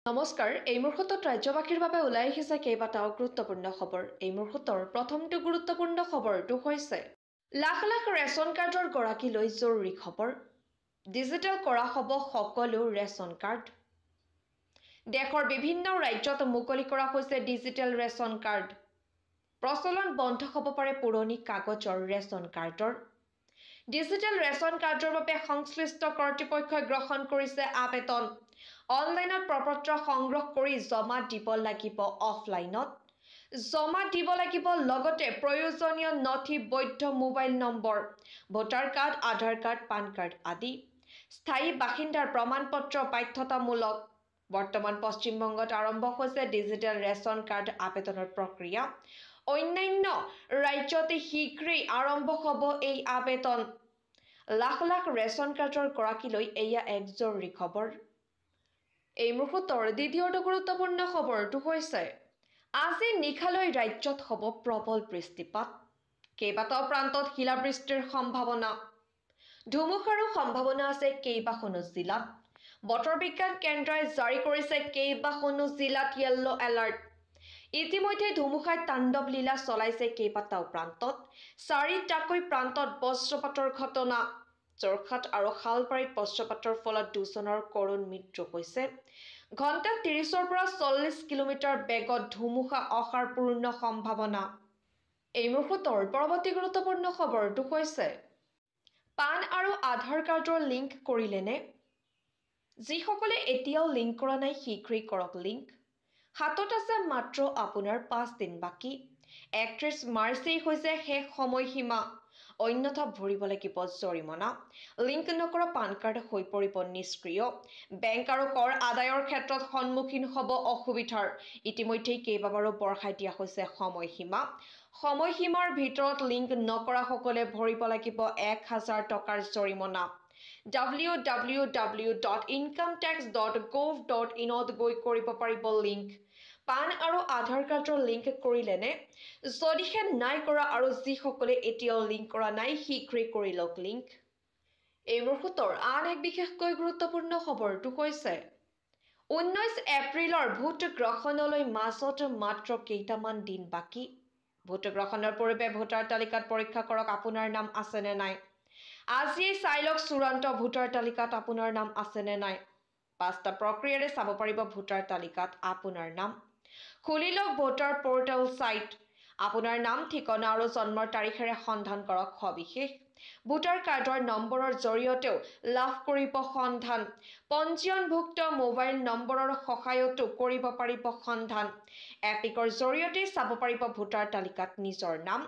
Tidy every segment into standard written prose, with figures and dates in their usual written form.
নমস্কাৰ এই মুহূৰ্তত ৰাজ্যবাসীৰ বাবে ওলাই আহিছে কেইবাটাও গুৰুত্বপূৰ্ণ খবৰ এই মুহূৰ্তৰ প্ৰথমটো গুৰুত্বপূৰ্ণ খবৰটো হৈছে লাখ লাখ ৰেচন কাৰ্ডৰ গৰাকীলৈ জৰুৰী খবৰ ডিজিটেল কৰা হ'ব সকলো ৰেচন কাৰ্ড দেশৰ বিভিন্ন ৰাজ্যত মুকলি কৰা হৈছে ডিজিটেল ৰেচন কাৰ্ড প্ৰচলন বন্ধ হ'ব পাৰে পুৰণি কাগজৰ ৰেচন কাৰ্ডৰ ডিজিটেল ৰেচন কাৰ্ডৰ বাবে সংশ্লিষ্ট কৰ্তৃপক্ষই গ্ৰহণ কৰিছে আবেদন অনলাইনত প্ৰপত্ৰ সংগ্ৰহ কৰি জমা দিব লাগিব অফলাইনত জমা দিব লাগিব লগতে প্ৰয়োজনীয় নথি বৈধ মোবাইল নম্বৰ ভোটাৰ কাৰ্ড আধাৰ কাৰ্ড পান কাৰ্ড আদি স্থায়ী বাসিন্দাৰ প্ৰমাণপত্ৰ বাধ্যতামূলক বৰ্তমান পশ্চিমবংগত আৰম্ভ হৈছে ডিজিটেল ৰেচন কাৰ্ড আবেদনৰ প্ৰক্ৰিয়া অন্যান্য ৰাজ্যতে শীঘ্ৰেই আৰম্ভ হ'ব এই আবেদন লাখ লাখ ৰেচন কাৰ্ডৰ গৰাকীলৈ এয়া এক জৰুৰী খবৰ এই মুহূৰ্তৰ দ্বিতীয়টো গুৰুত্বপূৰ্ণ খবৰটো হৈছে আজি নিশালৈ ৰাজ্যত হ'ব প্ৰবল বৃষ্টিপাত কেইবাটাও প্ৰান্তত শিলাবৃষ্টিৰ সম্ভাৱনা ধুমুহাৰো সম্ভাৱনা আছে কেইবাখনো জিলাত বতৰ বিজ্ঞান কেন্দ্ৰই জাৰি কৰিছে কেইবাখনো জিলাত য়েল্লো এলাৰ্ট ইতিমধ্যে ধুমুহাই তাণ্ডৱ লীলা চলাইছে কেইবাটাও প্ৰান্তত চাৰিটাকৈ প্ৰান্তত বজ্ৰপাতৰ ঘটনা যোৰহাট আৰু শালবাৰীত বজ্ৰপাতৰ ফলত দুজনৰ কৰুণ মৃত্যু হৈছে ঘণ্টাত ৩০ৰ পৰা ৪০ কিলোমিটাৰ বেগত ধুমুহা অহাৰ পূৰ্ণ সম্ভাৱনা এই মুহূৰ্তৰ পৰৱৰ্তী গুৰুত্বপূৰ্ণ খবৰটো হৈছে পান আৰু আধাৰ কাৰ্ডৰ লিংক কৰিলেনে যিসকলে এতিয়াও লিংক কৰা নাই শীঘ্ৰেই কৰক লিংক হাতত আছে মাত্ৰ আপোনাৰ ৫ দিন বাকী ৩১ মাৰ্চেই হৈছে শেষ সময়সীমা অন্যথা ভৰিব লাগিব জৰিমনা লিংক নকৰা পান কাৰ্ড হৈ পৰিব নিষ্ক্ৰিয় বেংক আৰু কৰ আদায়ৰ ক্ষেত্ৰত সন্মুখীন হ'ব অসুবিধাৰ ইতিমধ্যে কেইবাবাৰো বঢ়াই দিয়া হৈছে সময়সীমাৰ ভিতৰত লিংক নকৰা সকলে ভৰিব লাগিব ১০০০ টকাৰ জৰিমনা www.incometax.gov.in ত গৈ কৰিব পাৰিব লিংক পান আৰু আধাৰ কাৰ্ডৰ লিংক কৰিলেনে যদিহে নাই কৰা আৰু যিসকলে এতিয়াও লিংক কৰা নাই শীঘ্ৰেই কৰি লওক লিংক এই মুহূৰ্তৰ আন এক বিশেষকৈ গুৰুত্বপূৰ্ণ খবৰটো হৈছে 19 এপ্ৰিলৰ ভোট গ্ৰহণলৈ মাজত মাত্ৰ কেইটামান দিন বাকী ভোট গ্ৰহণৰ পূৰ্বে ভোটাৰ তালিকাত পৰীক্ষা কৰক আপোনাৰ নাম আছেনে নাই আজিয়ে চাই লওক চূড়ান্ত ভোটাৰ তালিকাত আপোনাৰ নাম আছেনে নাই ৫টা প্ৰক্ৰিয়াৰে চাব পাৰিব ভোটাৰ তালিকাত আপোনাৰ নাম খুলি লওক ভোটাৰ পোৰ্টেল সাইট আপোনাৰ নাম ঠিকনা আৰু জন্মৰ তাৰিখেৰে সন্ধান কৰক সবিশেষ ভোটাৰ কাৰ্ডৰ নম্বৰৰ জৰিয়তেও লাভ কৰিব সন্ধান পঞ্জীয়নভুক্ত মোবাইল নম্বৰৰ সহায়তো কৰিব পাৰিব সন্ধান এপিকৰ জৰিয়তে চাব পাৰিব ভোটাৰ তালিকাত নিজৰ নাম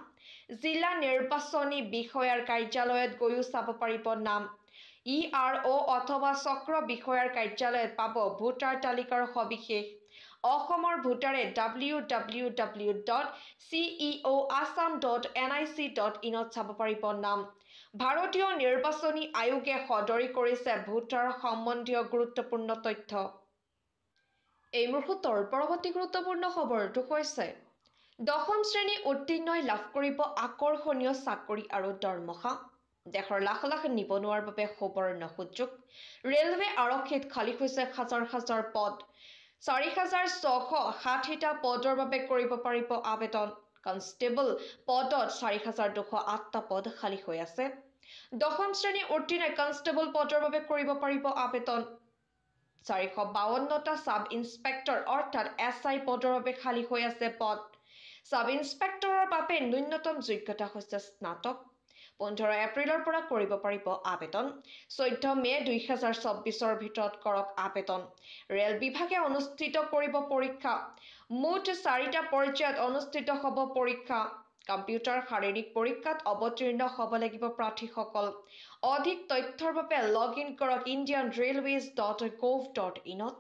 জিলা নিৰ্বাচনী বিষয়াৰ কাৰ্যালয়ত গৈও চাব পাৰিব নাম ERO অথবা চক্ৰ বিষয়াৰ কাৰ্যালয়ত পাব ভোটাৰ তালিকাৰ সবিশেষ অসমৰ ভোটাৰে www.ceoassam.nic.in ত চাব পাৰিব নাম ভাৰতীয় নিৰ্বাচনী আয়োগে সদৰি কৰিছে ভোটাৰ সম্বন্ধীয় গুৰুত্বপূৰ্ণ তথ্য এই মুহূৰ্তৰ পৰৱৰ্তী গুৰুত্বপূৰ্ণ খবৰটো হৈছে ১০ম শ্ৰেণী উত্তীৰ্ণই লাভ কৰিব আকৰ্ষণীয় চাকৰি আৰু দৰমহা দেশৰ লাখ লাখ নিবনুৱাৰ বাবে সুবৰ্ণ সুযোগ ৰেলৱে আৰক্ষীত খালী হৈছে হাজাৰ হাজাৰ পদ ৪৬৬০টা পদৰ বাবে কৰিব পাৰিব আবেদন কনষ্টেবল পদত ৪২০৮টা পদ খালী হৈ আছে ১০ম শ্ৰেণী উত্তীৰ্ণ কনষ্টেবল পদৰ বাবে কৰিব পাৰিব আবেদন ৪৫২টা সাব ইন্সপেক্টৰ অৰ্থাৎ SI পদৰ বাবে খালী হৈ আছে পদ সাব ইন্সপেক্টৰৰ বাবে ন্যূনতম যোগ্যতা হৈছে স্নাতক ১৫ এপ্ৰিলৰ পৰা কৰিব পাৰিব আবেদন ১৪ মে ২০২৪ৰ ভিতৰত কৰক আবেদন ৰেল বিভাগে অনুষ্ঠিত কৰিব পৰীক্ষা মুঠ ৪টা পৰ্যায়ত অনুষ্ঠিত হ'ব পৰীক্ষা কম্পিউটাৰ শাৰীৰিক পৰীক্ষাত অৱতীৰ্ণ হ'ব লাগিব প্ৰাৰ্থীসকল অধিক তথ্যৰ বাবে লগ ইন কৰক indianrailways.gov.in ত